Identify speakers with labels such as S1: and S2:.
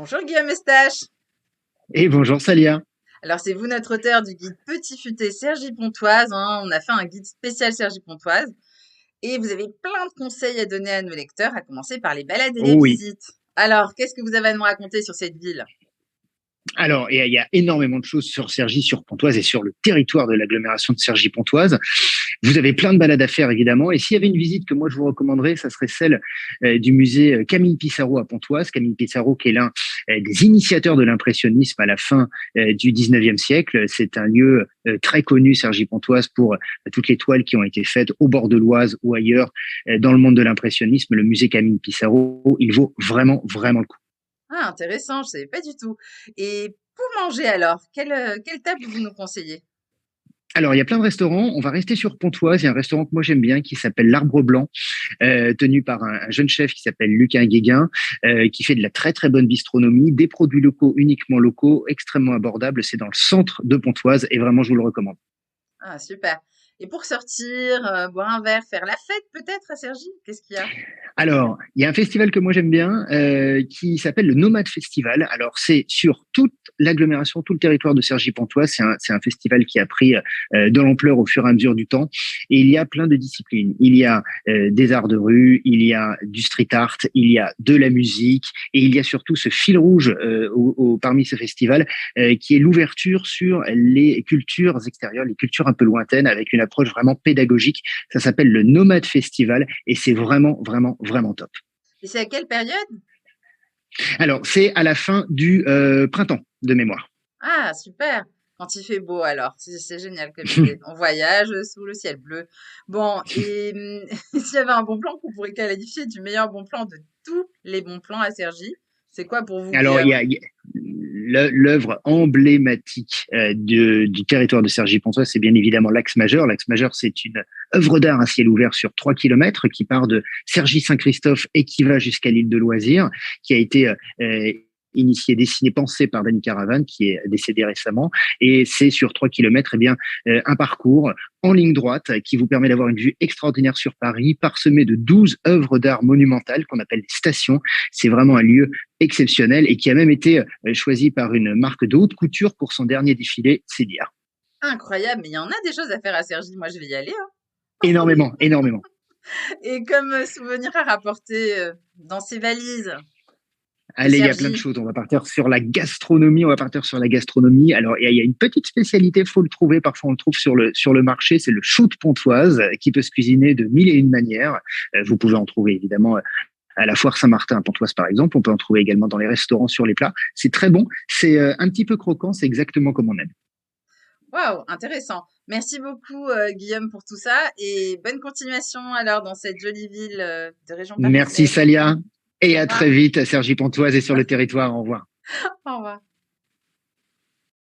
S1: Bonjour Guillaume Estache.
S2: Et bonjour Salia.
S1: Alors c'est vous notre auteur du guide Petit Futé Cergy Pontoise, hein. On a fait un guide spécial Cergy Pontoise et vous avez plein de conseils à donner à nos lecteurs, à commencer par les balades et les
S2: Oh oui.
S1: visites. Alors, qu'est-ce que vous avez à nous raconter sur cette ville?
S2: Alors, il y a énormément de choses sur Cergy, sur Pontoise et sur le territoire de l'agglomération de Cergy-Pontoise. Vous avez plein de balades à faire, évidemment. Et s'il y avait une visite que moi je vous recommanderais, ça serait celle du musée Camille Pissarro à Pontoise. Camille Pissarro, qui est l'un des initiateurs de l'impressionnisme à la fin du 19e siècle. C'est un lieu très connu, Cergy-Pontoise, pour toutes les toiles qui ont été faites au bord de l'Oise ou ailleurs dans le monde de l'impressionnisme. Le musée Camille Pissarro, il vaut vraiment, vraiment le coup.
S1: Ah, intéressant, je savais pas du tout. Et pour manger alors, quelle table vous nous conseillez?
S2: Alors, il y a plein de restaurants. On va rester sur Pontoise. Il y a un restaurant que moi j'aime bien qui s'appelle l'Arbre Blanc, tenu par un jeune chef qui s'appelle Lucas Guéguin, qui fait de la très très bonne bistronomie, des produits locaux, uniquement locaux, extrêmement abordables. C'est dans le centre de Pontoise et vraiment je vous le recommande.
S1: Ah, super. Et pour sortir, boire un verre, faire la fête peut-être à Cergy? Qu'est-ce qu'il y a?
S2: Alors, il y a un festival que moi j'aime bien qui s'appelle le Nomade Festival. Alors, c'est sur toute l'agglomération, tout le territoire de Cergy-Pontoise. C'est un festival qui a pris de l'ampleur au fur et à mesure du temps. Et il y a plein de disciplines. Il y a des arts de rue, il y a du street art, il y a de la musique et il y a surtout ce fil rouge parmi ce festival qui est l'ouverture sur les cultures extérieures, les cultures un peu lointaines avec une approche vraiment pédagogique. Ça s'appelle le Nomade Festival et c'est vraiment, vraiment, vraiment top.
S1: Et c'est à quelle période?
S2: Alors, c'est à la fin du printemps de mémoire.
S1: Ah, super! Quand il fait beau alors, c'est génial comme idée. On voyage sous le ciel bleu. Bon, et s'il y avait un bon plan qu'on pourrait qualifier du meilleur bon plan de tous les bons plans à Cergy, c'est quoi pour vous,
S2: Alors,
S1: Guillaume?
S2: il y a l'œuvre emblématique du territoire de Cergy-Pontoise, c'est bien évidemment l'Axe Majeur. L'Axe Majeur, c'est une œuvre d'art à ciel ouvert sur 3 kilomètres qui part de Cergy-Saint-Christophe et qui va jusqu'à l'île de Loisirs, qui a été initié, dessiné, pensé par Danny Caravan, qui est décédé récemment. Et c'est sur 3 kilomètres, eh bien, un parcours en ligne droite qui vous permet d'avoir une vue extraordinaire sur Paris, parsemé de 12 œuvres d'art monumentales qu'on appelle des stations. C'est vraiment un lieu exceptionnel et qui a même été choisi par une marque de haute couture pour son dernier défilé, c'est dire.
S1: Incroyable, mais il y en a des choses à faire à Cergy. Moi, je vais y aller, hein.
S2: Énormément, énormément.
S1: Et comme souvenir à rapporter dans ces valises de
S2: Allez, il y a plein de
S1: Cergy.
S2: choses. On va partir sur la gastronomie. On va partir sur la gastronomie. Alors, il y a une petite spécialité, faut le trouver. Parfois, on le trouve sur le marché. C'est le chou de Pontoise, qui peut se cuisiner de mille et une manières. Vous pouvez en trouver évidemment à la foire Saint-Martin à Pontoise, par exemple. On peut en trouver également dans les restaurants sur les plats. C'est très bon. C'est un petit peu croquant. C'est exactement comme on aime.
S1: Waouh, intéressant. Merci beaucoup, Guillaume, pour tout ça et bonne continuation alors dans cette jolie ville de région
S2: Merci
S1: parisienne.
S2: Salia et
S1: Au
S2: à
S1: revoir.
S2: très vite à Cergy Pontoise et sur le territoire. Au revoir.
S1: Au revoir.